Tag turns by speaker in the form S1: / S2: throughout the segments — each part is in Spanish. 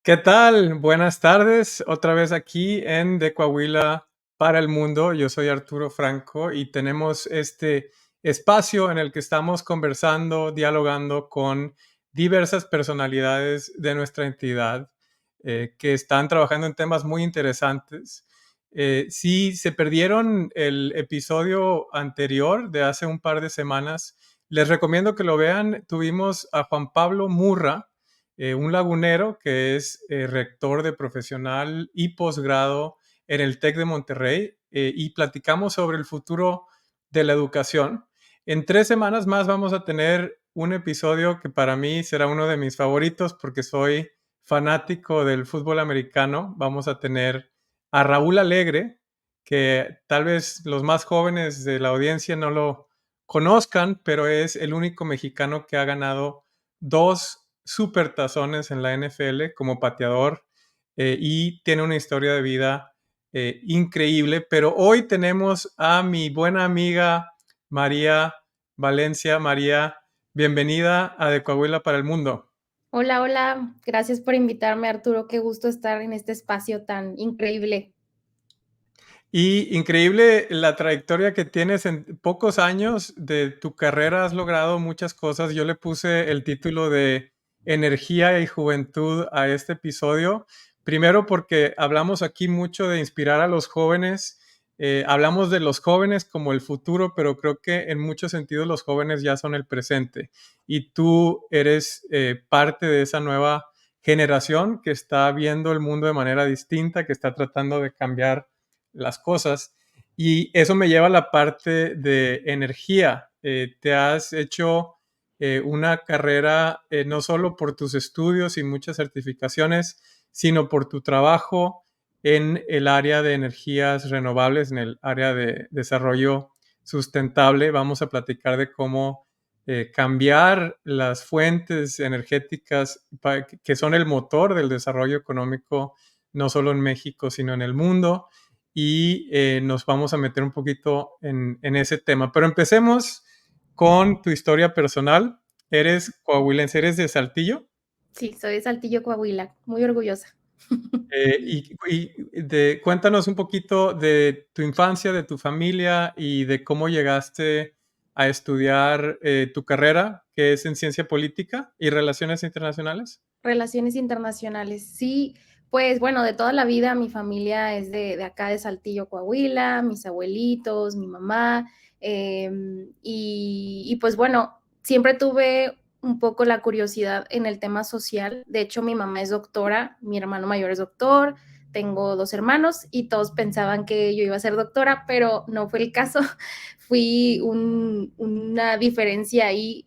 S1: ¿Qué tal? Buenas tardes, otra vez aquí en De Coahuila para el Mundo. Yo soy Arturo Franco y tenemos este espacio en el que estamos conversando, dialogando con diversas personalidades de nuestra entidad que están trabajando en temas muy interesantes. Si se perdieron el episodio anterior de hace un par de semanas, les recomiendo que lo vean. Tuvimos a Juan Pablo Murra, un lagunero que es rector de profesional y posgrado en el TEC de Monterrey, y platicamos sobre el futuro de la educación. En 3 semanas más vamos a tener un episodio que para mí será uno de mis favoritos porque soy fanático del fútbol americano. Vamos a tener a Raúl Alegre, que tal vez los más jóvenes de la audiencia no lo conozcan, pero es el único mexicano que ha ganado 2 supertazones en la NFL como pateador, y tiene una historia de vida increíble. Pero hoy tenemos a mi buena amiga María Valencia. María, bienvenida a De Coahuila para el Mundo.
S2: Hola, hola. Gracias por invitarme, Arturo. Qué gusto estar en este espacio tan increíble.
S1: Y increíble la trayectoria que tienes en pocos años de tu carrera, has logrado muchas cosas. Yo le puse el título de Energía y Juventud a este episodio. Primero porque hablamos aquí mucho de inspirar a los jóvenes. Hablamos de los jóvenes como el futuro, pero creo que en muchos sentidos los jóvenes ya son el presente. Y tú eres parte de esa nueva generación que está viendo el mundo de manera distinta, que está tratando de cambiar las cosas. Y eso me lleva a la parte de energía. Te has hecho una carrera no solo por tus estudios y muchas certificaciones, sino por tu trabajo en el área de energías renovables, en el área de desarrollo sustentable. Vamos a platicar de cómo cambiar las fuentes energéticas que son el motor del desarrollo económico, no solo en México, sino en el mundo, y nos vamos a meter un poquito en ese tema. Pero empecemos con tu historia personal. Eres coahuilense, eres de Saltillo.
S2: Sí, soy de Saltillo, Coahuila. Muy orgullosa.
S1: Cuéntanos un poquito de tu infancia, de tu familia y de cómo llegaste a estudiar tu carrera, que es en ciencia política y relaciones internacionales.
S2: Relaciones internacionales. Sí, pues bueno, de toda la vida mi familia es de acá de Saltillo, Coahuila, mis abuelitos, mi mamá, y pues bueno, siempre tuve un poco la curiosidad en el tema social. De hecho, mi mamá es doctora, mi hermano mayor es doctor, tengo 2 hermanos y todos pensaban que yo iba a ser doctora, pero no fue el caso. Fui una diferencia ahí,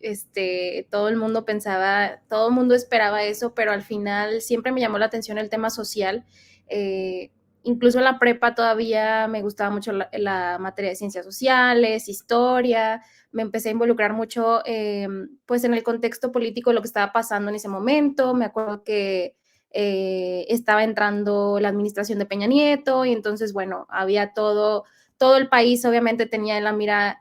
S2: todo el mundo pensaba, todo el mundo esperaba eso, pero al final siempre me llamó la atención el tema social. Eh, Incluso en la prepa todavía me gustaba mucho la materia de ciencias sociales, historia, me empecé a involucrar mucho pues en el contexto político de lo que estaba pasando en ese momento. Me acuerdo que estaba entrando la administración de Peña Nieto y entonces, bueno, había todo el país obviamente tenía en la mira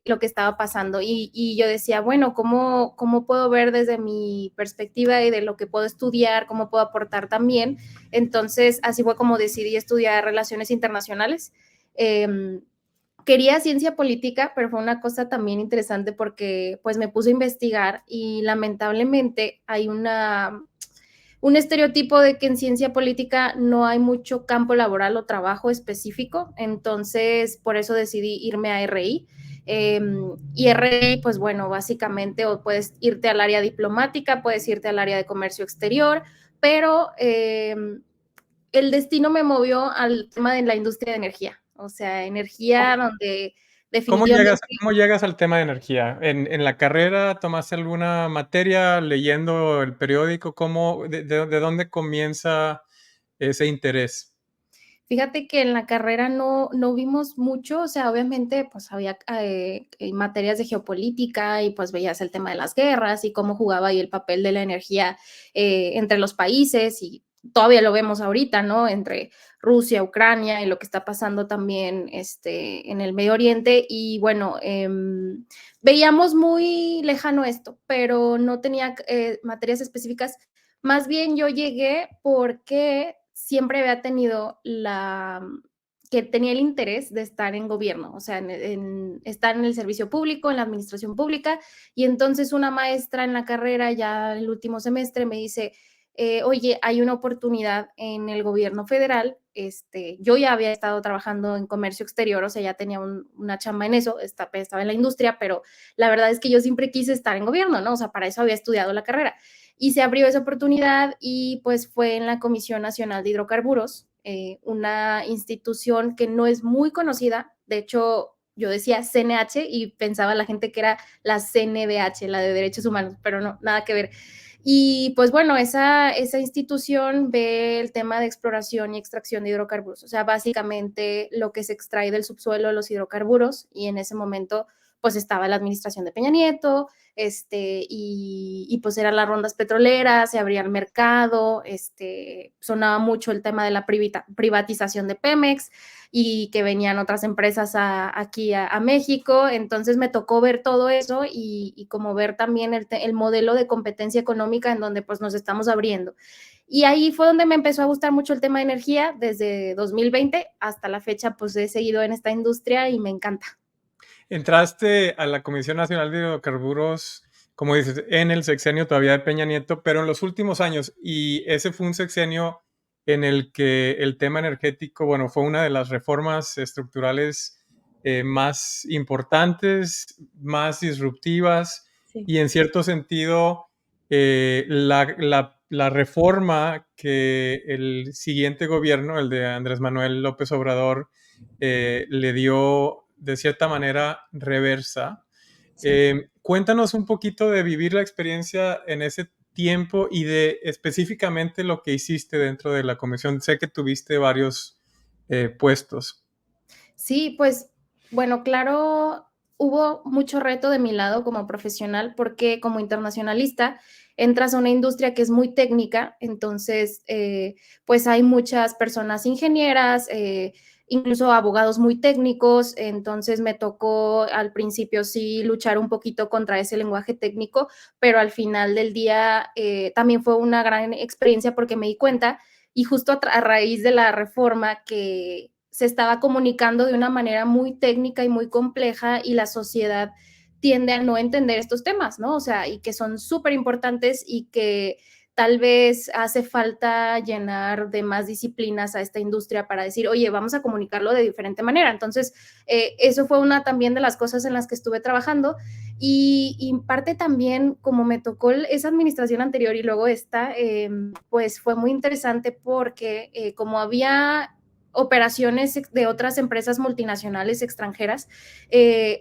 S2: lo que estaba pasando y yo decía, bueno, ¿cómo puedo ver desde mi perspectiva y de lo que puedo estudiar, cómo puedo aportar también? Entonces, así fue como decidí estudiar relaciones internacionales. Quería ciencia política, pero fue una cosa también interesante porque pues me puse a investigar y lamentablemente hay un estereotipo de que en ciencia política no hay mucho campo laboral o trabajo específico, entonces por eso decidí irme a RI. Y RI, pues bueno, básicamente o puedes irte al área diplomática, puedes irte al área de comercio exterior, pero el destino me movió al tema de la industria de energía, o sea, energía donde definitivamente.
S1: ¿Cómo llegas al tema de energía? ¿En la carrera tomaste alguna materia leyendo el periódico? ¿De dónde comienza ese interés?
S2: Fíjate que en la carrera no vimos mucho, o sea, obviamente, pues había materias de geopolítica y pues veías el tema de las guerras y cómo jugaba ahí el papel de la energía entre los países y todavía lo vemos ahorita, ¿no? Entre Rusia, Ucrania y lo que está pasando también en el Medio Oriente y bueno, veíamos muy lejano esto, pero no tenía materias específicas Más bien yo llegué porque siempre había tenido que tenía el interés de estar en gobierno, o sea, estar en el servicio público, en la administración pública, y entonces una maestra en la carrera, ya el último semestre, me dice, oye, hay una oportunidad en el gobierno federal, yo ya había estado trabajando en comercio exterior, o sea, ya tenía una chamba en eso, estaba en la industria, pero la verdad es que yo siempre quise estar en gobierno, ¿no? O sea, para eso había estudiado la carrera. Y se abrió esa oportunidad y pues fue en la Comisión Nacional de Hidrocarburos, una institución que no es muy conocida, de hecho yo decía CNH y pensaba la gente que era la CNDH, la de Derechos Humanos, pero no, nada que ver. Y pues bueno, esa institución ve el tema de exploración y extracción de hidrocarburos, o sea, básicamente lo que se extrae del subsuelo, los hidrocarburos, y en ese momento pues estaba la administración de Peña Nieto, pues eran las rondas petroleras, se abría el mercado, sonaba mucho el tema de la privatización de Pemex y que venían otras empresas aquí a México, entonces me tocó ver todo eso y como ver también el modelo de competencia económica en donde pues nos estamos abriendo. Y ahí fue donde me empezó a gustar mucho el tema de energía, desde 2020 hasta la fecha pues he seguido en esta industria y me encanta.
S1: Entraste a la Comisión Nacional de Hidrocarburos, como dices, en el sexenio todavía de Peña Nieto, pero en los últimos años, y ese fue un sexenio en el que el tema energético, bueno, fue una de las reformas estructurales más importantes, más disruptivas,
S2: Sí.
S1: y en cierto sentido, la reforma que el siguiente gobierno, el de Andrés Manuel López Obrador, le dio de cierta manera reversa.
S2: Sí.
S1: Cuéntanos un poquito de vivir la experiencia en ese tiempo y de específicamente lo que hiciste dentro de la comisión. Sé que tuviste varios puestos.
S2: Sí, pues bueno, claro, hubo mucho reto de mi lado como profesional porque como internacionalista entras a una industria que es muy técnica, entonces pues hay muchas personas ingenieras, incluso abogados muy técnicos, entonces me tocó al principio sí luchar un poquito contra ese lenguaje técnico, pero al final del día también fue una gran experiencia porque me di cuenta y justo a raíz de la reforma que se estaba comunicando de una manera muy técnica y muy compleja y la sociedad tiende a no entender estos temas, ¿no? O sea, y que son súper importantes y que tal vez hace falta llenar de más disciplinas a esta industria para decir, oye, vamos a comunicarlo de diferente manera. Entonces, eso fue una también de las cosas en las que estuve trabajando y parte también, como me tocó esa administración anterior y luego esta, pues fue muy interesante porque como había operaciones de otras empresas multinacionales extranjeras,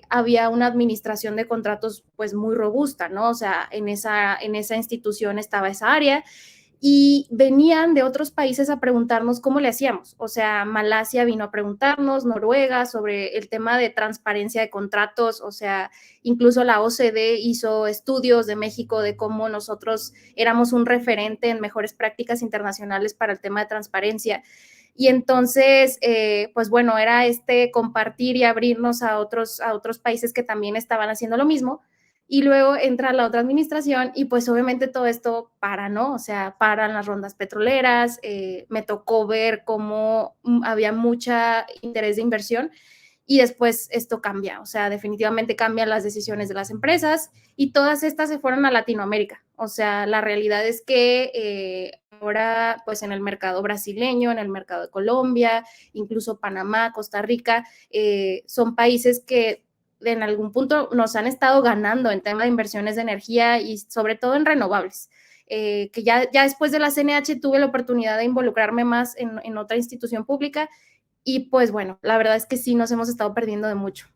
S2: había una administración de contratos pues muy robusta, ¿no? O sea, en esa institución estaba esa área y venían de otros países a preguntarnos cómo le hacíamos. O sea, Malasia vino a preguntarnos, Noruega, sobre el tema de transparencia de contratos, o sea, incluso la OCDE hizo estudios de México de cómo nosotros éramos un referente en mejores prácticas internacionales para el tema de transparencia. Y entonces, pues bueno, era compartir y abrirnos a otros países que también estaban haciendo lo mismo. Y luego entra la otra administración y pues obviamente todo esto para, ¿no? O sea, paran las rondas petroleras, me tocó ver cómo había mucha interés de inversión y después esto cambia, o sea, definitivamente cambian las decisiones de las empresas y todas estas se fueron a Latinoamérica. O sea, la realidad es que ahora, pues en el mercado brasileño, en el mercado de Colombia, incluso Panamá, Costa Rica, son países que en algún punto nos han estado ganando en tema de inversiones de energía y sobre todo en renovables. Que ya después de la CNH tuve la oportunidad de involucrarme más en otra institución pública y pues bueno, la verdad es que sí nos hemos estado perdiendo de mucho.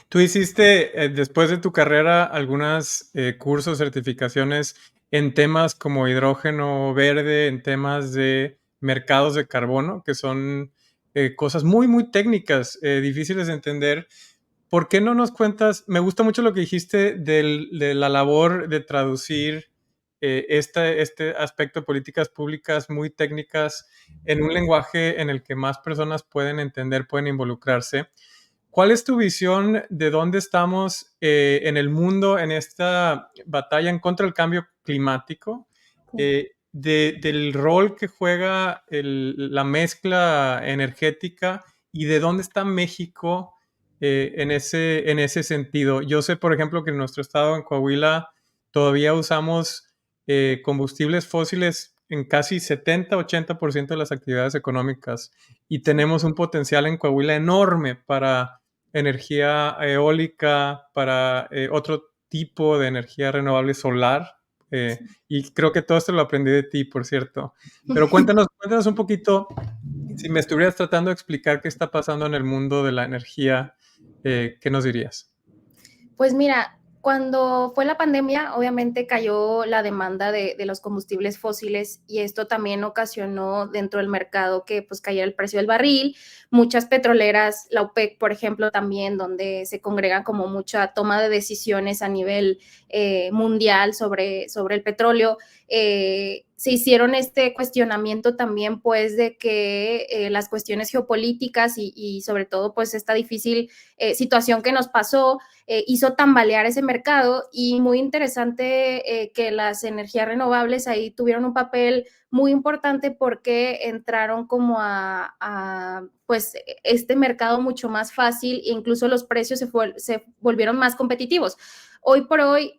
S1: Tú hiciste, después de tu carrera, algunos cursos, certificaciones en temas como hidrógeno verde, en temas de mercados de carbono, que son cosas muy, muy técnicas, difíciles de entender. ¿Por qué no nos cuentas? Me gusta mucho lo que dijiste de la labor de traducir este aspecto de políticas públicas muy técnicas en un lenguaje en el que más personas pueden entender, pueden involucrarse. ¿Cuál es tu visión de dónde estamos en el mundo en esta batalla en contra del cambio climático?
S2: Sí.
S1: del rol que juega la mezcla energética y de dónde está México en ese sentido. Yo sé, por ejemplo, que en nuestro estado, en Coahuila, todavía usamos combustibles fósiles en casi 70-80% de las actividades económicas y
S2: Sí.
S1: tenemos un potencial en Coahuila enorme para energía eólica, para otro tipo de energía renovable solar. Y creo que todo esto lo aprendí de ti, por cierto. Pero cuéntanos un poquito, si me estuvieras tratando de explicar qué está pasando en el mundo de la energía, ¿qué nos dirías?
S2: Pues mira, cuando fue la pandemia, obviamente cayó la demanda de los combustibles fósiles y esto también ocasionó dentro del mercado que pues cayera el precio del barril. Muchas petroleras, la OPEC, por ejemplo, también, donde se congrega como mucha toma de decisiones a nivel mundial sobre el petróleo, se hicieron este cuestionamiento también pues de que las cuestiones geopolíticas y sobre todo pues esta difícil situación que nos pasó hizo tambalear ese mercado y muy interesante que las energías renovables ahí tuvieron un papel muy importante porque entraron como a pues este mercado mucho más fácil e incluso los precios se volvieron más competitivos. Hoy por hoy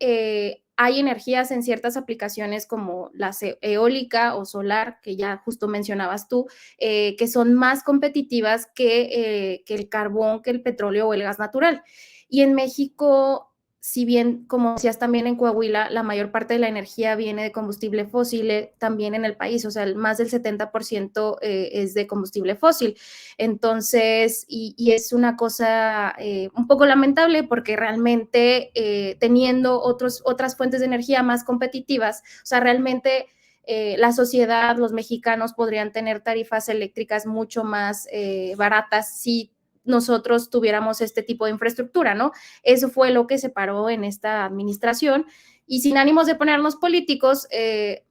S2: hay energías en ciertas aplicaciones como la eólica o solar, que ya justo mencionabas tú, que son más competitivas que el carbón, que el petróleo o el gas natural. Y en México, si bien, como decías también en Coahuila, la mayor parte de la energía viene de combustible fósil, también en el país, o sea, más del 70% es de combustible fósil. Entonces, y es una cosa un poco lamentable porque realmente teniendo otras fuentes de energía más competitivas, o sea, realmente la sociedad, los mexicanos podrían tener tarifas eléctricas mucho más baratas si nosotros tuviéramos este tipo de infraestructura, ¿no? Eso fue lo que se paró en esta administración. Y sin ánimos de ponernos políticos,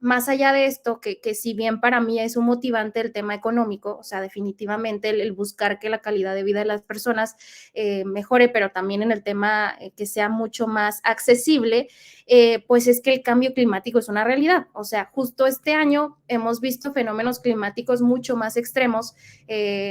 S2: más allá de esto, que si bien para mí es un motivante el tema económico, o sea, definitivamente el buscar que la calidad de vida de las personas mejore, pero también en el tema que sea mucho más accesible, pues es que el cambio climático es una realidad. O sea, justo este año hemos visto fenómenos climáticos mucho más extremos.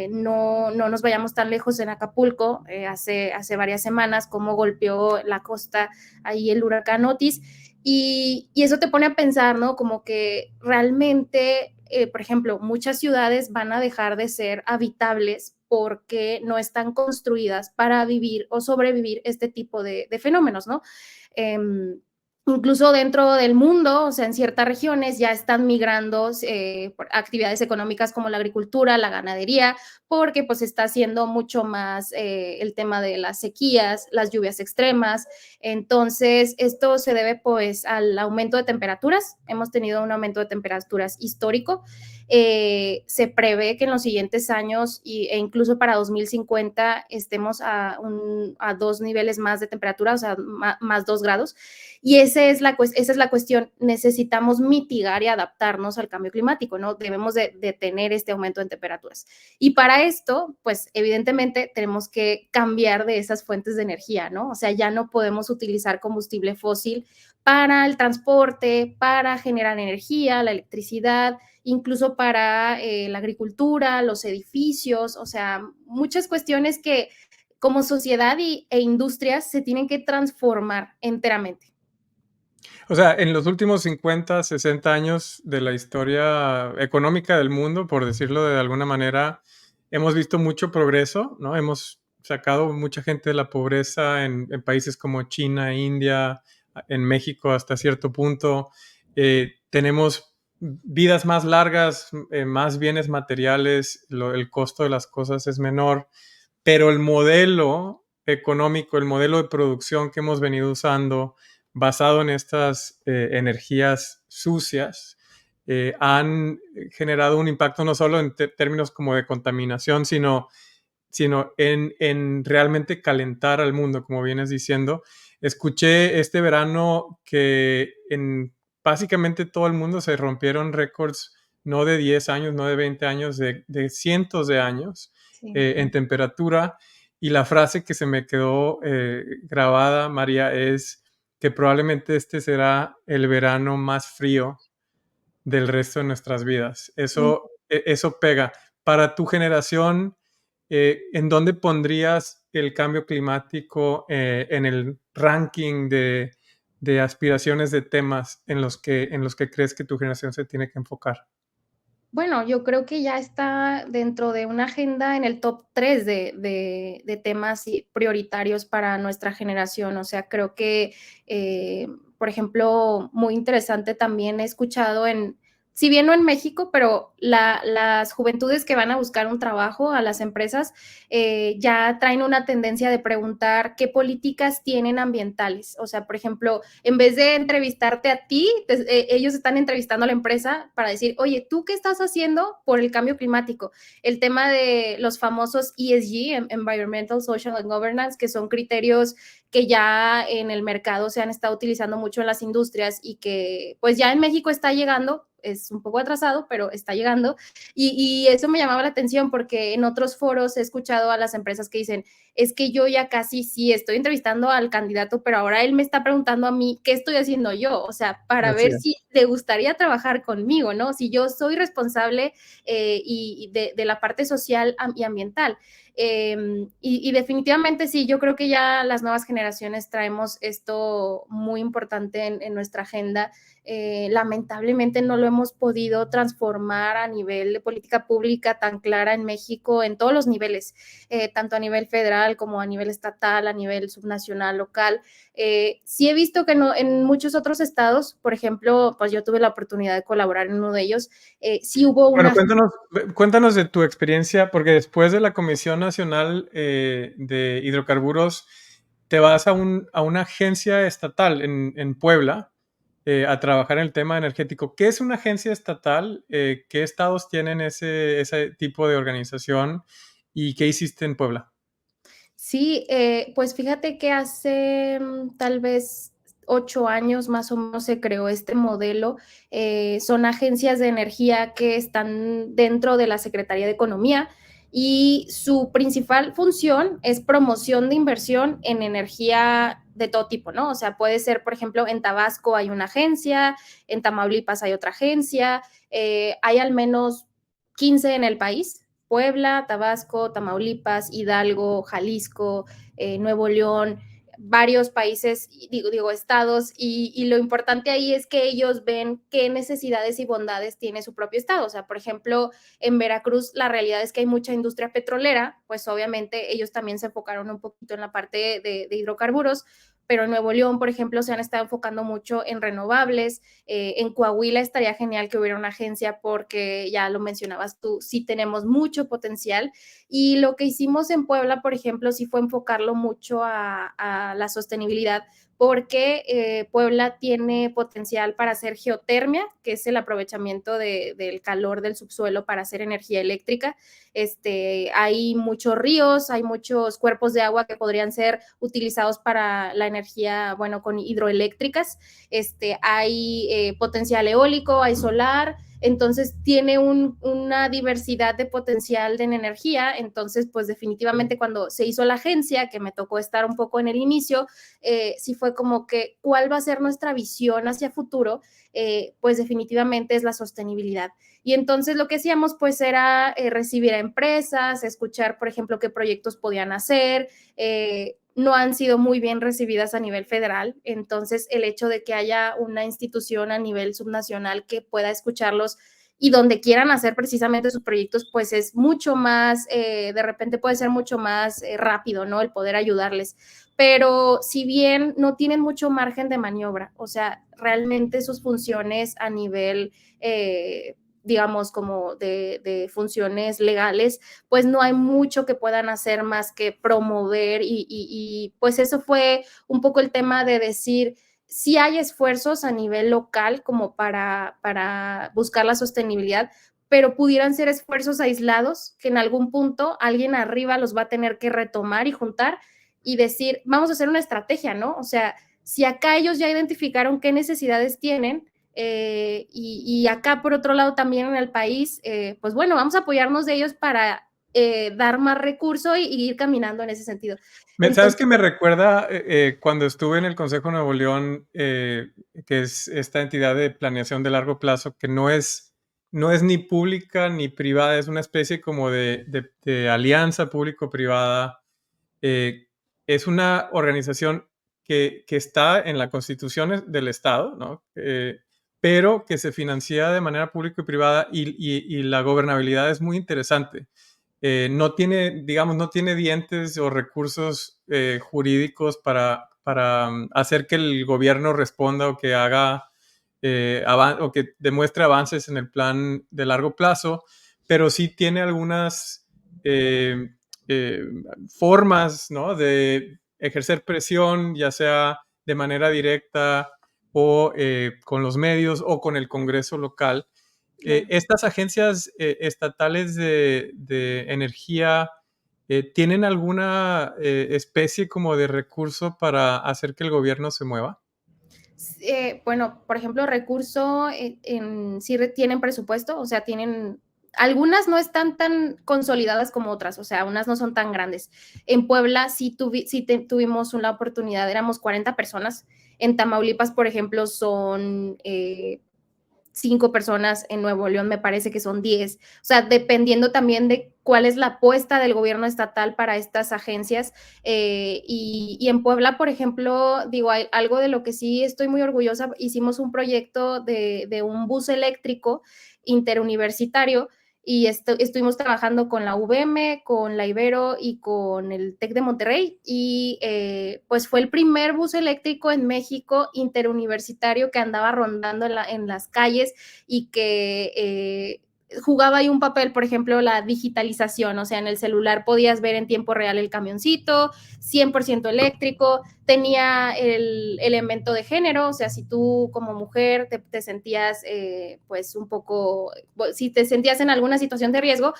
S2: No nos vayamos tan lejos en Acapulco, hace varias semanas, cómo golpeó la costa ahí el huracán Otis. Y eso te pone a pensar, ¿no? Como que realmente, por ejemplo, muchas ciudades van a dejar de ser habitables porque no están construidas para vivir o sobrevivir este tipo de fenómenos, ¿no? Incluso dentro del mundo, o sea, en ciertas regiones ya están migrando actividades económicas como la agricultura, la ganadería, porque pues está haciendo mucho más el tema de las sequías, las lluvias extremas. Entonces, esto se debe pues al aumento de temperaturas. Hemos tenido un aumento de temperaturas histórico. Se prevé que en los siguientes años e incluso para 2050 estemos a 2 niveles más de temperatura, o sea, más 2 grados. Y esa es la cuestión. Necesitamos mitigar y adaptarnos al cambio climático, ¿no? Debemos de tener este aumento en temperaturas. Y para esto, pues evidentemente tenemos que cambiar de esas fuentes de energía, ¿no? O sea, ya no podemos utilizar combustible fósil para el transporte, para generar energía, la electricidad, incluso para la agricultura, los edificios, o sea, muchas cuestiones que como sociedad e industrias se tienen que transformar enteramente.
S1: O sea, en los últimos 50-60 años de la historia económica del mundo, por decirlo de alguna manera, hemos visto mucho progreso, ¿no? Hemos sacado mucha gente de la pobreza en países como China, India, en México hasta cierto punto. Tenemos vidas más largas, más bienes materiales, el costo de las cosas es menor, pero el modelo económico, el modelo de producción que hemos venido usando, basado en estas energías sucias, han generado un impacto no solo en términos como de contaminación, sino en realmente calentar al mundo, como vienes diciendo. Escuché este verano que en básicamente todo el mundo se rompieron récords no de 10 años, no de 20 años, de cientos de años
S2: Sí.
S1: en temperatura. Y la frase que se me quedó grabada, María, es que probablemente este será el verano más frío del resto de nuestras vidas. Eso pega. Para tu generación, ¿en dónde pondrías el cambio climático en el ranking de aspiraciones de temas en los que crees que tu generación se tiene que enfocar?
S2: Bueno, yo creo que ya está dentro de una agenda en el top 3 de temas prioritarios para nuestra generación. O sea, creo que, por ejemplo, muy interesante también he escuchado si bien no en México, pero las juventudes que van a buscar un trabajo a las empresas ya traen una tendencia de preguntar qué políticas tienen ambientales. O sea, por ejemplo, en vez de entrevistarte a ti, ellos están entrevistando a la empresa para decir, oye, ¿tú qué estás haciendo por el cambio climático? El tema de los famosos ESG, Environmental, Social and Governance, que son criterios que ya en el mercado se han estado utilizando mucho en las industrias y que pues ya en México está llegando, es un poco atrasado, pero está llegando. Y eso me llamaba la atención porque en otros foros he escuchado a las empresas que dicen, es que yo ya casi sí estoy entrevistando al candidato, pero ahora él me está preguntando a mí qué estoy haciendo yo, o sea, para
S1: Así
S2: ver
S1: es.
S2: si le gustaría trabajar conmigo, ¿no? Si yo soy responsable y de la parte social y ambiental. Y definitivamente sí, yo creo que ya las nuevas generaciones traemos esto muy importante en nuestra agenda. Lamentablemente no lo hemos podido transformar a nivel de política pública tan clara en México en todos los niveles, tanto a nivel federal como a nivel estatal, a nivel subnacional, local. Sí he visto que no, en muchos otros estados, por ejemplo, pues yo tuve la oportunidad de colaborar en uno de ellos, sí hubo
S1: Bueno,
S2: una...
S1: cuéntanos de tu experiencia, porque después de la Comisión Nacional de Hidrocarburos, te vas a una agencia estatal en Puebla a trabajar en el tema energético. ¿Qué es una agencia estatal? ¿Qué estados tienen ese tipo de organización? ¿Y qué hiciste en Puebla?
S2: Sí, pues fíjate que hace tal vez 8 años más o menos se creó este modelo. Son agencias de energía que están dentro de la Secretaría de Economía y su principal función es promoción de inversión en energía de todo tipo, ¿no? O sea, puede ser, por ejemplo, en Tabasco hay una agencia, en Tamaulipas hay otra agencia, hay al menos 15 en el país. Puebla, Tabasco, Tamaulipas, Hidalgo, Jalisco, Nuevo León, varios países, estados, y lo importante ahí es que ellos ven qué necesidades y bondades tiene su propio estado. O sea, por ejemplo, en Veracruz la realidad es que hay mucha industria petrolera, pues obviamente ellos también se enfocaron un poquito en la parte de hidrocarburos, pero en Nuevo León, por ejemplo, se han estado enfocando mucho en renovables. En Coahuila estaría genial que hubiera una agencia porque ya lo mencionabas tú, sí tenemos mucho potencial. Y lo que hicimos en Puebla, por ejemplo, sí fue enfocarlo mucho a la sostenibilidad, porque Puebla tiene potencial para hacer geotermia, que es el aprovechamiento del calor del subsuelo para hacer energía eléctrica. Hay muchos ríos, hay muchos cuerpos de agua que podrían ser utilizados para la energía, bueno, con hidroeléctricas. Hay potencial eólico, hay solar, entonces tiene una diversidad de potencial de energía. Entonces, pues definitivamente cuando se hizo la agencia, que me tocó estar un poco en el inicio, sí fue como que cuál va a ser nuestra visión hacia futuro. Pues definitivamente es la sostenibilidad. Y entonces lo que hacíamos pues era recibir a empresas, escuchar, por ejemplo, qué proyectos podían hacer. No han sido muy bien recibidas a nivel federal, entonces el hecho de que haya una institución a nivel subnacional que pueda escucharlos y donde quieran hacer precisamente sus proyectos, pues es mucho más, de repente puede ser mucho más rápido, ¿no? El poder ayudarles. Pero si bien no tienen mucho margen de maniobra, o sea, realmente sus funciones a nivel, digamos, como de funciones legales, pues no hay mucho que puedan hacer más que promover y pues eso fue un poco el tema de decir, sí hay esfuerzos a nivel local como para buscar la sostenibilidad, pero pudieran ser esfuerzos aislados que en algún punto alguien arriba los va a tener que retomar y juntar y decir, vamos a hacer una estrategia, ¿no? O sea, si acá ellos ya identificaron qué necesidades tienen, y acá por otro lado también en el país, pues bueno, vamos a apoyarnos de ellos para dar más recurso y ir caminando en ese sentido.
S1: ¿Sabes
S2: Entonces,
S1: qué me recuerda cuando estuve en el Consejo de Nuevo León, que es esta entidad de planeación de largo plazo, que no es ni pública ni privada, es una especie como de alianza público-privada. Es una organización que está en la constitución del Estado, ¿no? Pero que se financia de manera pública y privada y la gobernabilidad es muy interesante. No tiene, digamos, no tiene dientes o recursos jurídicos para hacer que el gobierno responda o que haga o que demuestre avances en el plan de largo plazo, pero sí tiene algunas eh, eh, formas, ¿no?, de ejercer presión, ya sea de manera directa o con los medios o con el Congreso local.
S2: claro.
S1: Estas agencias estatales de energía ¿tienen alguna especie como de recurso para hacer que el gobierno se mueva?
S2: Bueno, por ejemplo, recurso sí tienen presupuesto, o sea, tienen, algunas no están tan consolidadas como otras, o sea, unas no son tan grandes. En Puebla tuvimos una oportunidad, éramos 40 personas. En Tamaulipas, por ejemplo, son 5 personas, en Nuevo León me parece que son 10. O sea, dependiendo también de cuál es la apuesta del gobierno estatal para estas agencias. Y en Puebla, por ejemplo, digo, hay algo de lo que sí estoy muy orgullosa. Hicimos un proyecto de un bus eléctrico interuniversitario y estuvimos trabajando con la UVM, con la Ibero y con el TEC de Monterrey, y pues fue el primer bus eléctrico en México interuniversitario que andaba rondando en las calles y que jugaba ahí un papel, por ejemplo, la digitalización, o sea, en el celular podías ver en tiempo real el camioncito, 100% eléctrico, tenía el elemento de género, o sea, si tú como mujer te sentías pues un poco, si te sentías en alguna situación de riesgo,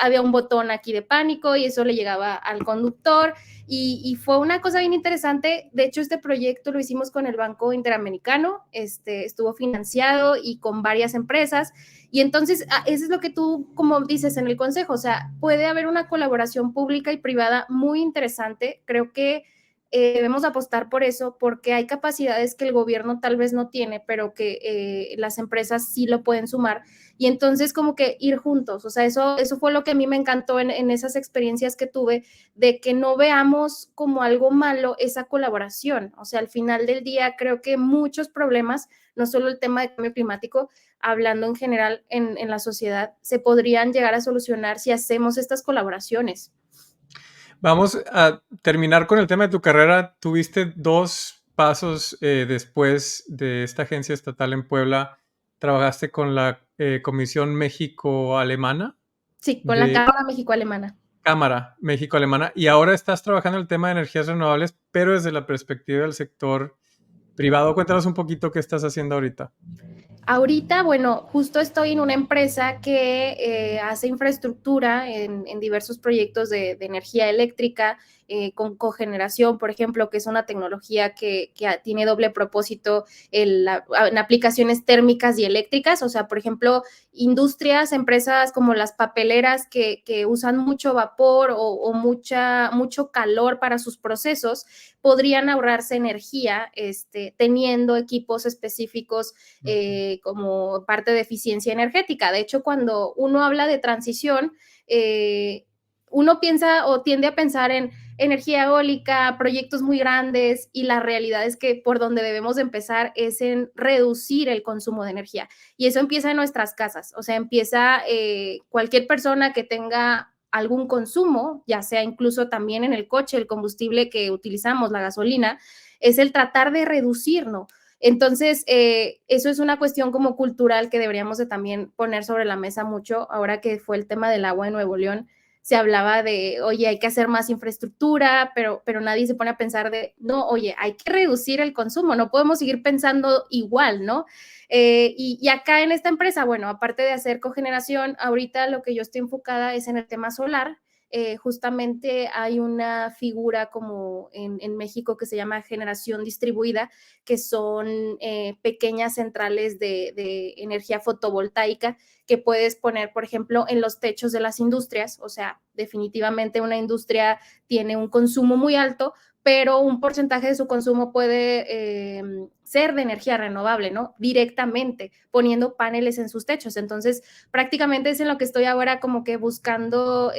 S2: había un botón aquí de pánico y eso le llegaba al conductor. Y fue una cosa bien interesante. De hecho, este proyecto lo hicimos con el Banco Interamericano, estuvo financiado y con varias empresas. Y entonces, eso es lo que tú, como dices en el consejo, o sea, puede haber una colaboración pública y privada muy interesante. Creo que debemos apostar por eso, porque hay capacidades que el gobierno tal vez no tiene, pero que las empresas sí lo pueden sumar. Y entonces como que ir juntos, o sea, eso fue lo que a mí me encantó en esas experiencias que tuve, de que no veamos como algo malo esa colaboración. O sea, al final del día creo que muchos problemas, no solo el tema de cambio climático, hablando en general en la sociedad, se podrían llegar a solucionar si hacemos estas colaboraciones.
S1: Vamos a terminar con el tema de tu carrera. Tuviste dos pasos después de esta agencia estatal en Puebla. Trabajaste con la Comisión México-Alemana
S2: Sí, con la
S1: de
S2: Cámara México-Alemana.
S1: Cámara México-Alemana y ahora estás trabajando en el tema de energías renovables, pero desde la perspectiva del sector privado. Cuéntanos un poquito qué estás haciendo ahorita.
S2: Ahorita, bueno, justo estoy en una empresa que hace infraestructura en diversos proyectos de energía eléctrica, con cogeneración, por ejemplo, que es una tecnología que tiene doble propósito en aplicaciones térmicas y eléctricas. O sea, por ejemplo, industrias, empresas como las papeleras que usan mucho vapor o mucho calor para sus procesos, podrían ahorrarse energía teniendo equipos específicos como parte de eficiencia energética. De hecho, cuando uno habla de transición, uno piensa o tiende a pensar en energía eólica, proyectos muy grandes, y la realidad es que por donde debemos de empezar es en reducir el consumo de energía. Y eso empieza en nuestras casas, o sea, empieza cualquier persona que tenga algún consumo, ya sea incluso también en el coche, el combustible que utilizamos, la gasolina, es el tratar de reducir, ¿no? Entonces, eso es una cuestión como cultural que deberíamos de también poner sobre la mesa mucho. Ahora que fue el tema del agua en Nuevo León, se hablaba de, oye, hay que hacer más infraestructura, pero nadie se pone a pensar de, no, oye, hay que reducir el consumo, no podemos seguir pensando igual, ¿no? Y acá en esta empresa, bueno, aparte de hacer cogeneración, ahorita lo que yo estoy enfocada es en el tema solar. justamente hay una figura como en México que se llama generación distribuida, que son pequeñas centrales de energía fotovoltaica que puedes poner, por ejemplo, en los techos de las industrias. O sea, definitivamente una industria tiene un consumo muy alto, pero un porcentaje de su consumo puede ser de energía renovable, ¿no? Directamente, poniendo paneles en sus techos. Entonces, prácticamente es en lo que estoy ahora como que buscando,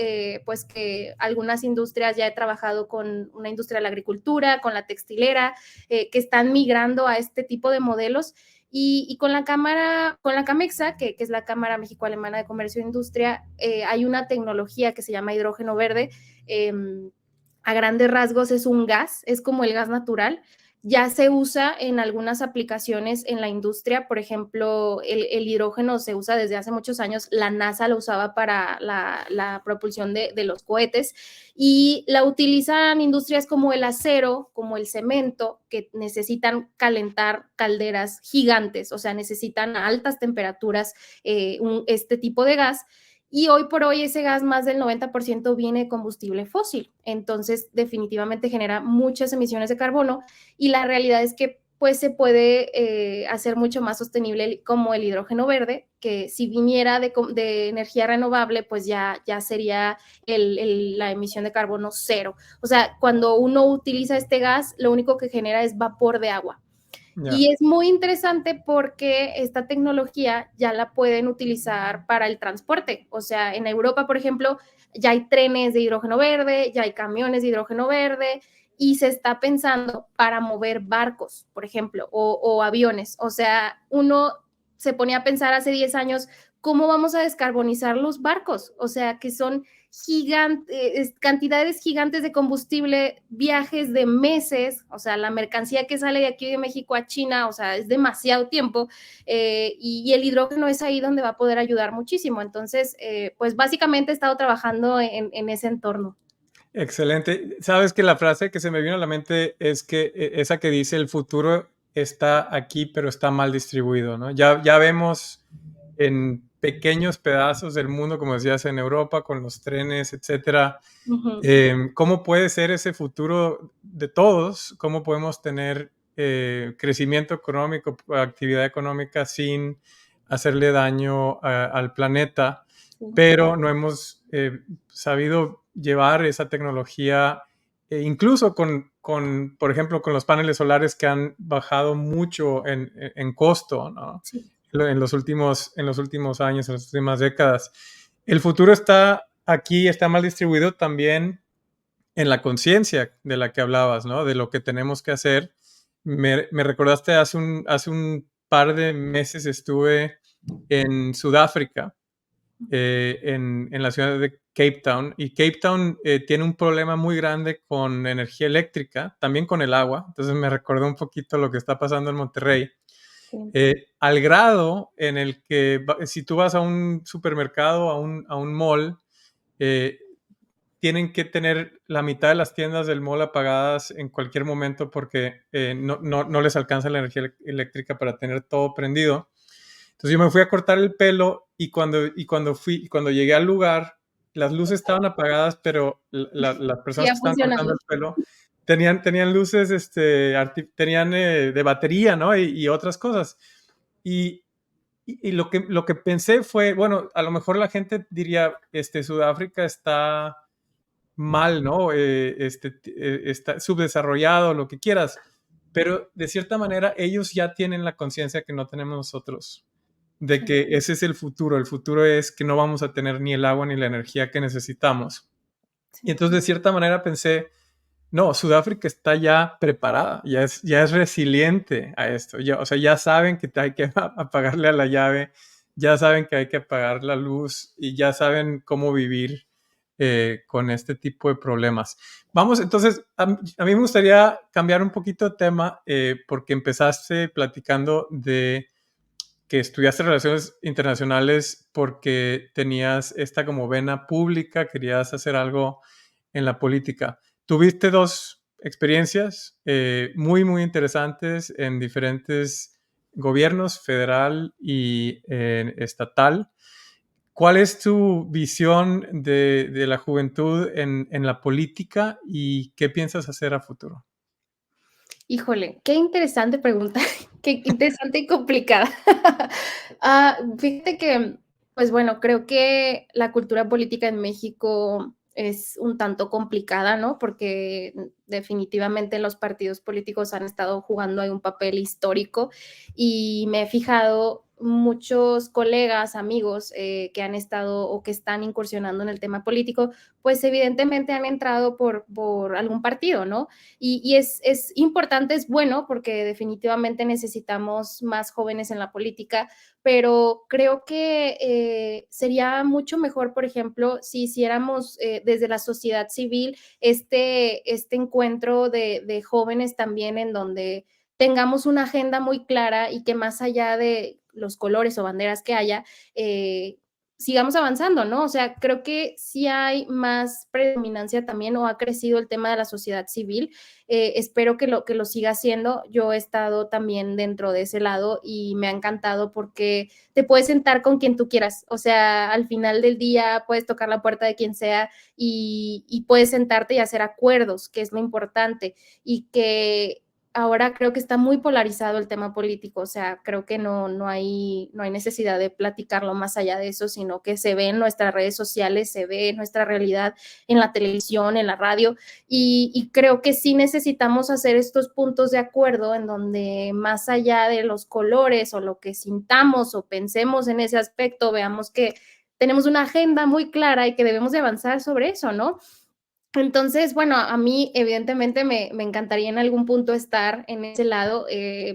S2: pues que algunas industrias, ya he trabajado con una industria de la agricultura, con la textilera, que están migrando a este tipo de modelos. Y con la cámara, con la CAMEXA, que es la Cámara México-Alemana de Comercio e Industria, hay una tecnología que se llama hidrógeno verde. A grandes rasgos es un gas, es como el gas natural. Ya se usa en algunas aplicaciones en la industria, por ejemplo, el hidrógeno se usa desde hace muchos años, la NASA lo usaba para la propulsión de los cohetes y la utilizan industrias como el acero, como el cemento, que necesitan calentar calderas gigantes, o sea, necesitan a altas temperaturas este tipo de gas. Y hoy por hoy ese gas, más del 90% viene de combustible fósil. Entonces, definitivamente genera muchas emisiones de carbono y la realidad es que pues se puede hacer mucho más sostenible como el hidrógeno verde, que si viniera de energía renovable, pues ya sería la emisión de carbono cero. O sea, cuando uno utiliza este gas, lo único que genera es vapor de agua.
S1: Ya.
S2: Y es muy interesante porque esta tecnología ya la pueden utilizar para el transporte. O sea, en Europa, por ejemplo, ya hay trenes de hidrógeno verde, ya hay camiones de hidrógeno verde y se está pensando para mover barcos, por ejemplo, o aviones. O sea, uno se ponía a pensar hace 10 años, ¿cómo vamos a descarbonizar los barcos? O sea, que son cantidades gigantes de combustible, viajes de meses, o sea, la mercancía que sale de aquí de México a China, o sea, es demasiado tiempo, y el hidrógeno es ahí donde va a poder ayudar muchísimo. Entonces, pues básicamente he estado trabajando en ese entorno.
S1: Excelente. Sabes que la frase que se me vino a la mente es que esa que dice el futuro está aquí, pero está mal distribuido, ¿no? Ya vemos en pequeños pedazos del mundo, como decías, en Europa, con los trenes, etcétera,
S2: Ujú.
S1: cómo puede ser ese futuro de todos, cómo podemos tener crecimiento económico, actividad económica sin hacerle daño al planeta,
S2: Sí.
S1: pero no hemos sabido llevar esa tecnología, incluso por ejemplo, con los paneles solares que han bajado mucho en costo, ¿no?
S2: Sí.
S1: En los últimos años, en las últimas décadas. El futuro está aquí, está mal distribuido también en la conciencia de la que hablabas, ¿no? De lo que tenemos que hacer. Me recordaste hace un par de meses estuve en Sudáfrica, en la ciudad de Cape Town, y Cape Town tiene un problema muy grande con energía eléctrica, también con el agua, entonces me recordó un poquito lo que está pasando en Monterrey,
S2: Sí.
S1: al grado en el que si tú vas a un supermercado, a un mall, eh, tienen que tener la mitad de las tiendas del mall apagadas en cualquier momento porque no les alcanza la energía eléctrica para tener todo prendido. Entonces yo me fui a cortar el pelo y cuando llegué al lugar, las luces estaban apagadas, pero las personas
S2: Sigue
S1: que estaban cortando
S2: funcionando.
S1: el pelo tenían luces, tenían de batería, ¿no? Y otras cosas. Y, y lo que pensé fue, bueno, a lo mejor la gente diría, Sudáfrica está mal, ¿no? Está subdesarrollado, lo que quieras, pero de cierta manera ellos ya tienen la conciencia que no tenemos nosotros, de
S2: Sí.
S1: que ese es el futuro es que no vamos a tener ni el agua ni la energía que necesitamos. Y
S2: Sí.
S1: entonces de cierta manera pensé, no, Sudáfrica está ya preparada, ya es resiliente a esto, ya, o sea, ya saben que hay que apagarle a la llave, ya saben que hay que apagar la luz y ya saben cómo vivir con este tipo de problemas. Vamos, entonces, a mí me gustaría cambiar un poquito de tema porque empezaste platicando de que estudiaste relaciones internacionales porque tenías esta como vena pública, querías hacer algo en la política. Tuviste dos experiencias muy, muy interesantes en diferentes gobiernos, federal y estatal. ¿cuál es tu visión de la juventud en la política y qué piensas hacer a futuro?
S2: Híjole, qué interesante pregunta, qué interesante y complicada. Fíjate que, pues bueno, creo que la cultura política en México es un tanto complicada, ¿no? Porque definitivamente los partidos políticos han estado jugando ahí un papel histórico y me he fijado muchos colegas, amigos que han estado o que están incursionando en el tema político, pues evidentemente han entrado por algún partido, ¿no? Y es importante, es bueno, porque definitivamente necesitamos más jóvenes en la política, pero creo que sería mucho mejor, por ejemplo, si hiciéramos desde la sociedad civil este encuentro de jóvenes también en donde tengamos una agenda muy clara y que más allá de los colores o banderas que haya, sigamos avanzando, ¿no? O sea, creo que sí hay más predominancia también o ha crecido el tema de la sociedad civil. Espero que lo siga haciendo. Yo he estado también dentro de ese lado y me ha encantado porque te puedes sentar con quien tú quieras. O sea, al final del día puedes tocar la puerta de quien sea y puedes sentarte y hacer acuerdos, que es lo importante. Y que ahora creo que está muy polarizado el tema político, o sea, creo que no hay necesidad de platicarlo más allá de eso, sino que se ve en nuestras redes sociales, se ve en nuestra realidad, en la televisión, en la radio, y creo que sí necesitamos hacer estos puntos de acuerdo en donde más allá de los colores o lo que sintamos o pensemos en ese aspecto, veamos que tenemos una agenda muy clara y que debemos de avanzar sobre eso, ¿no? Entonces, bueno, a mí evidentemente me encantaría en algún punto estar en ese lado,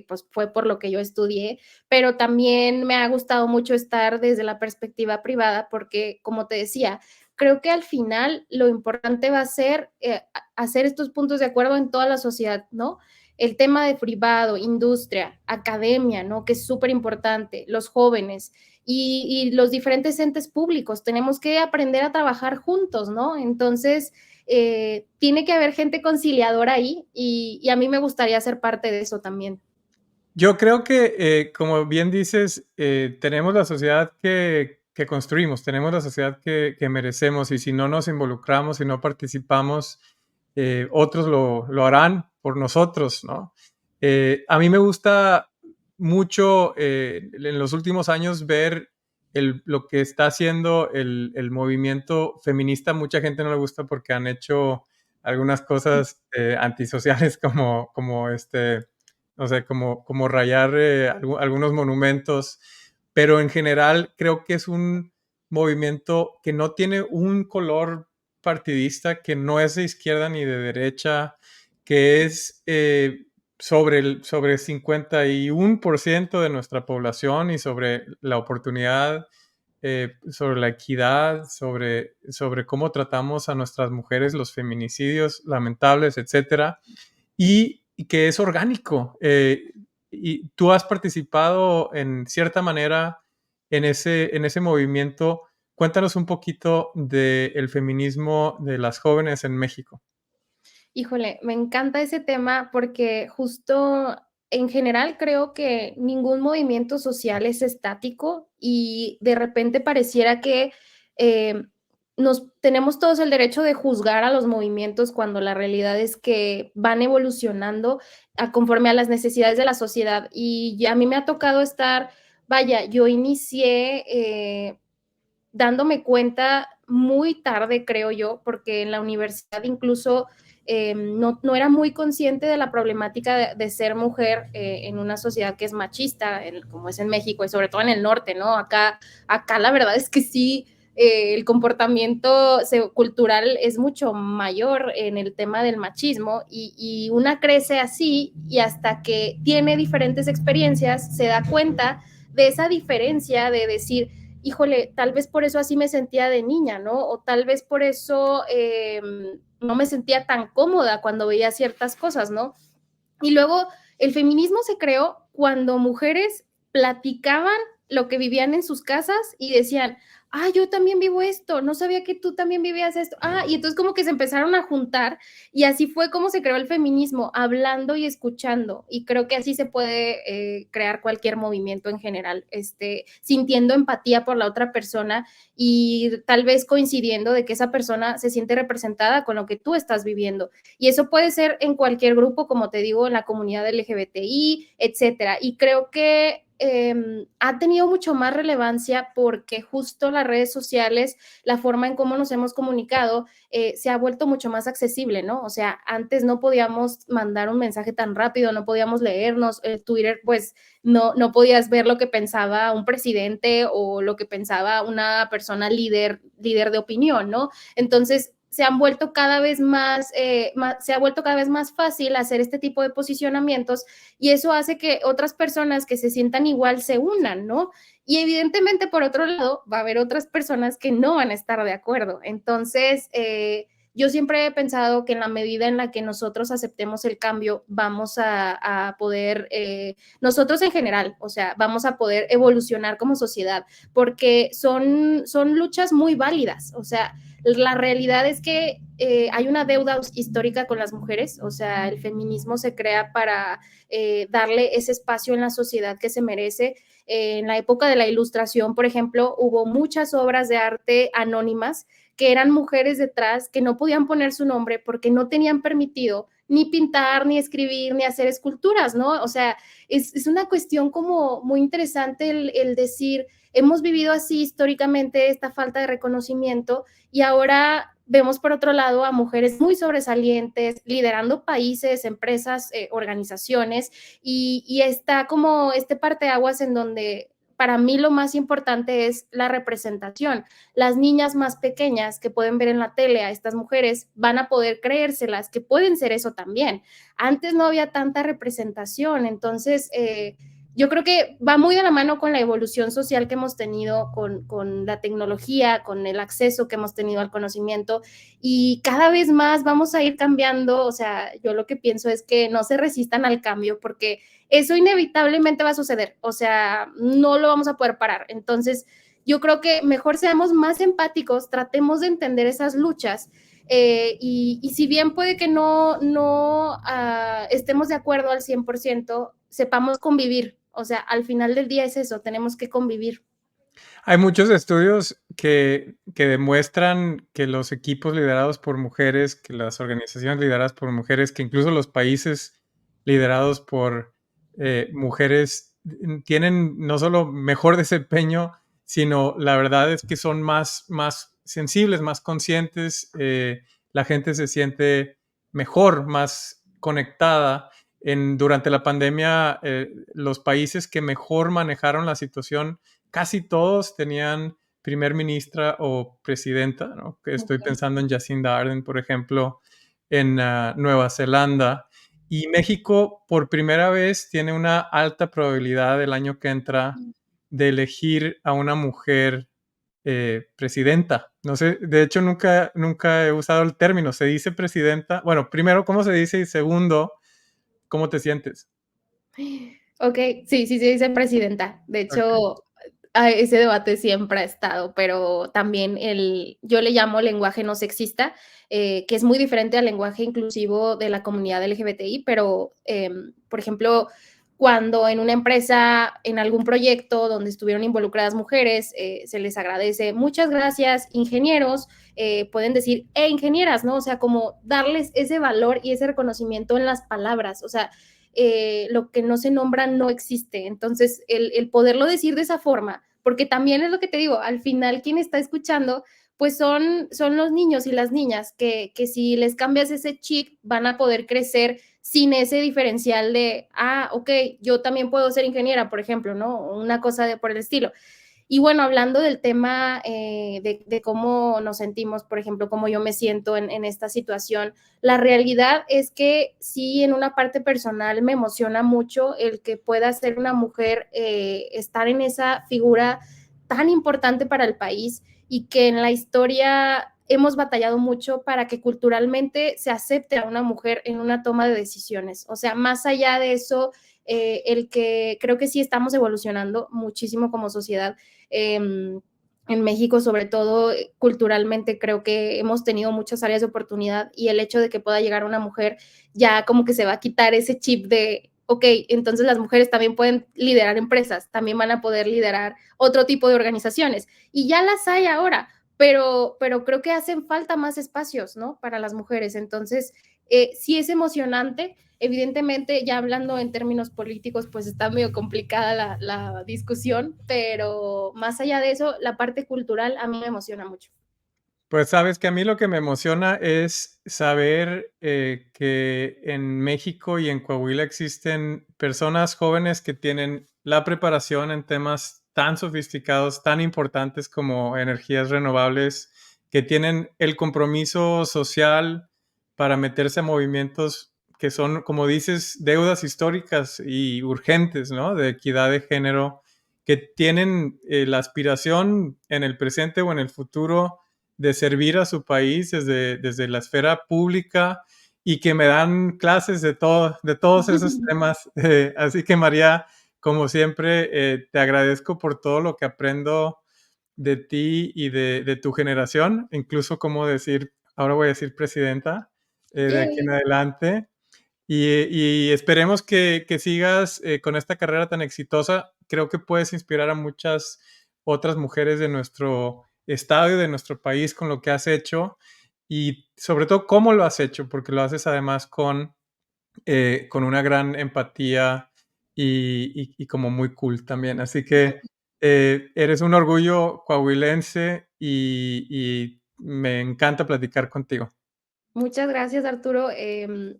S2: pues fue por lo que yo estudié, pero también me ha gustado mucho estar desde la perspectiva privada porque, como te decía, creo que al final lo importante va a ser hacer estos puntos de acuerdo en toda la sociedad, ¿no? El tema de privado, industria, academia, ¿no? Que es súper importante, los jóvenes y los diferentes entes públicos. Tenemos que aprender a trabajar juntos, ¿no? Entonces, tiene que haber gente conciliadora ahí y a mí me gustaría ser parte de eso también.
S1: Yo creo que, como bien dices, tenemos la sociedad que construimos, tenemos la sociedad que merecemos y si no nos involucramos, si no participamos, otros lo harán por nosotros, ¿no? A mí me gusta mucho en los últimos años ver lo que está haciendo el movimiento feminista. Mucha gente no le gusta porque han hecho algunas cosas antisociales como no sé, como rayar algunos monumentos, pero en general creo que es un movimiento que no tiene un color partidista, que no es de izquierda ni de derecha, que es sobre 51% de nuestra población y sobre la oportunidad, sobre la equidad, sobre cómo tratamos a nuestras mujeres, los feminicidios lamentables, etcétera y que es orgánico. Y tú has participado en cierta manera en ese movimiento. Cuéntanos un poquito del feminismo de las jóvenes en México.
S2: Híjole, me encanta ese tema porque justo en general creo que ningún movimiento social es estático y de repente pareciera que eh, nos tenemos todos el derecho de juzgar a los movimientos cuando la realidad es que van evolucionando conforme a las necesidades de la sociedad. Y a mí me ha tocado estar, vaya, yo inicié dándome cuenta muy tarde, creo yo, porque en la universidad incluso no era muy consciente de la problemática de ser mujer en una sociedad que es machista, como es en México y sobre todo en el norte, ¿no? Acá la verdad es que sí, el comportamiento cultural es mucho mayor en el tema del machismo y una crece así y hasta que tiene diferentes experiencias se da cuenta de esa diferencia de decir, híjole, tal vez por eso así me sentía de niña, ¿no? O tal vez por eso no me sentía tan cómoda cuando veía ciertas cosas, ¿no? Y luego el feminismo se creó cuando mujeres platicaban lo que vivían en sus casas y decían, ah, yo también vivo esto, no sabía que tú también vivías esto, ah, y entonces como que se empezaron a juntar y así fue como se creó el feminismo, hablando y escuchando, y creo que así se puede crear cualquier movimiento en general, sintiendo empatía por la otra persona y tal vez coincidiendo de que esa persona se siente representada con lo que tú estás viviendo, y eso puede ser en cualquier grupo, como te digo, en la comunidad LGBTI, etcétera, y creo que ha tenido mucho más relevancia porque justo las redes sociales, la forma en cómo nos hemos comunicado, se ha vuelto mucho más accesible, ¿no? O sea, antes no podíamos mandar un mensaje tan rápido, no podíamos leernos, Twitter, pues no podías ver lo que pensaba un presidente o lo que pensaba una persona líder de opinión, ¿no? Entonces, se han vuelto cada vez se ha vuelto cada vez más fácil hacer este tipo de posicionamientos y eso hace que otras personas que se sientan igual se unan, ¿no? Y evidentemente, por otro lado, va a haber otras personas que no van a estar de acuerdo. Entonces, yo siempre he pensado que en la medida en la que nosotros aceptemos el cambio, vamos a poder, nosotros en general, o sea, vamos a poder evolucionar como sociedad, porque son luchas muy válidas, o sea, la realidad es que hay una deuda histórica con las mujeres, o sea, el feminismo se crea para darle ese espacio en la sociedad que se merece. En la época de la Ilustración, por ejemplo, hubo muchas obras de arte anónimas que eran mujeres detrás que no podían poner su nombre porque no tenían permitido ni pintar, ni escribir, ni hacer esculturas, ¿no? O sea, es una cuestión como muy interesante el decir, hemos vivido así históricamente esta falta de reconocimiento y ahora vemos por otro lado a mujeres muy sobresalientes, liderando países, empresas, organizaciones, y está como este parteaguas en donde para mí lo más importante es la representación. Las niñas más pequeñas que pueden ver en la tele a estas mujeres van a poder creérselas que pueden ser eso también. Antes no había tanta representación, entonces yo creo que va muy de la mano con la evolución social que hemos tenido, con la tecnología, con el acceso que hemos tenido al conocimiento y cada vez más vamos a ir cambiando. O sea, yo lo que pienso es que no se resistan al cambio porque eso inevitablemente va a suceder. O sea, no lo vamos a poder parar. Entonces, yo creo que mejor seamos más empáticos, tratemos de entender esas luchas. Y si bien puede que no estemos de acuerdo al 100%, sepamos convivir. O sea, al final del día es eso, tenemos que convivir.
S1: Hay muchos estudios que demuestran que los equipos liderados por mujeres, que las organizaciones lideradas por mujeres, que incluso los países liderados por mujeres tienen no solo mejor desempeño, sino la verdad es que son más sensibles, más conscientes, la gente se siente mejor, más conectada. Durante la pandemia, los países que mejor manejaron la situación casi todos tenían primer ministra o presidenta, ¿no? Que estoy
S2: Okay.
S1: pensando en Jacinda Ardern, por ejemplo, en Nueva Zelanda. Y México, por primera vez, tiene una alta probabilidad el año que entra de elegir a una mujer presidenta. No sé, de hecho, nunca he usado el término. Se dice presidenta. Bueno, primero, ¿cómo se dice? Y segundo, ¿cómo te sientes?
S2: Ok, sí, sí, sí, dice presidenta. De
S1: Okay.
S2: hecho, ese debate siempre ha estado, pero también yo le llamo lenguaje no sexista, que es muy diferente al lenguaje inclusivo de la comunidad LGBTI, pero, por ejemplo, cuando en una empresa, en algún proyecto donde estuvieron involucradas mujeres, se les agradece, muchas gracias, ingenieros, pueden decir, ingenieras, ¿no? O sea, como darles ese valor y ese reconocimiento en las palabras, o sea, lo que no se nombra no existe. Entonces, el poderlo decir de esa forma, porque también es lo que te digo, al final quien está escuchando, pues son los niños y las niñas que si les cambias ese chip van a poder crecer sin ese diferencial de, ok, yo también puedo ser ingeniera, por ejemplo, ¿no? Una cosa por el estilo. Y bueno, hablando del tema de cómo nos sentimos, por ejemplo, cómo yo me siento en esta situación, la realidad es que sí, en una parte personal me emociona mucho el que pueda ser una mujer, estar en esa figura tan importante para el país y que en la historia hemos batallado mucho para que culturalmente se acepte a una mujer en una toma de decisiones. O sea, más allá de eso, el que creo que sí estamos evolucionando muchísimo como sociedad. En México, sobre todo culturalmente, creo que hemos tenido muchas áreas de oportunidad y el hecho de que pueda llegar una mujer ya como que se va a quitar ese chip de, ok, entonces las mujeres también pueden liderar empresas, también van a poder liderar otro tipo de organizaciones y ya las hay ahora, pero creo que hacen falta más espacios, ¿no? Para las mujeres. Entonces, sí es emocionante. Evidentemente, ya hablando en términos políticos, pues está medio complicada la discusión, pero más allá de eso, la parte cultural a mí me emociona mucho.
S1: Pues sabes que a mí lo que me emociona es saber que en México y en Coahuila existen personas jóvenes que tienen la preparación en temas tan sofisticados, tan importantes como energías renovables, que tienen el compromiso social para meterse a movimientos que son, como dices, deudas históricas y urgentes, ¿no? De equidad de género, que tienen la aspiración en el presente o en el futuro de servir a su país desde la esfera pública y que me dan clases de todos esos temas. Así que María, como siempre, te agradezco por todo lo que aprendo de ti y de tu generación, incluso como decir, ahora voy a decir presidenta, de aquí en
S2: Yay.
S1: adelante. Y esperemos que sigas con esta carrera tan exitosa. Creo que puedes inspirar a muchas otras mujeres de nuestro estado y de nuestro país con lo que has hecho y sobre todo cómo lo has hecho, porque lo haces además con una gran empatía y como muy cool también. Así que eres un orgullo coahuilense y me encanta platicar contigo.
S2: Muchas gracias, Arturo.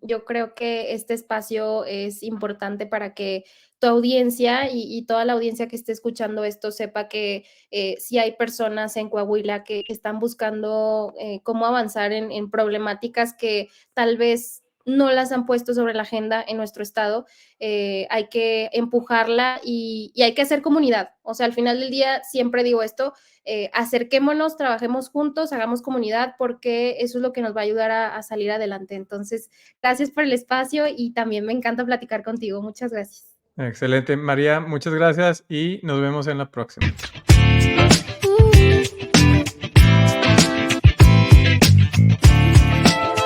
S2: Yo creo que este espacio es importante para que tu audiencia y toda la audiencia que esté escuchando esto sepa que sí hay personas en Coahuila que están buscando cómo avanzar en problemáticas que tal vez no las han puesto sobre la agenda en nuestro estado. Hay que empujarla y hay que hacer comunidad. O sea, al final del día siempre digo esto, acerquémonos, trabajemos juntos, hagamos comunidad, porque eso es lo que nos va a ayudar a salir adelante. Entonces, gracias por el espacio y también me encanta platicar contigo. Muchas gracias.
S1: Excelente. María, muchas gracias y nos vemos en la próxima.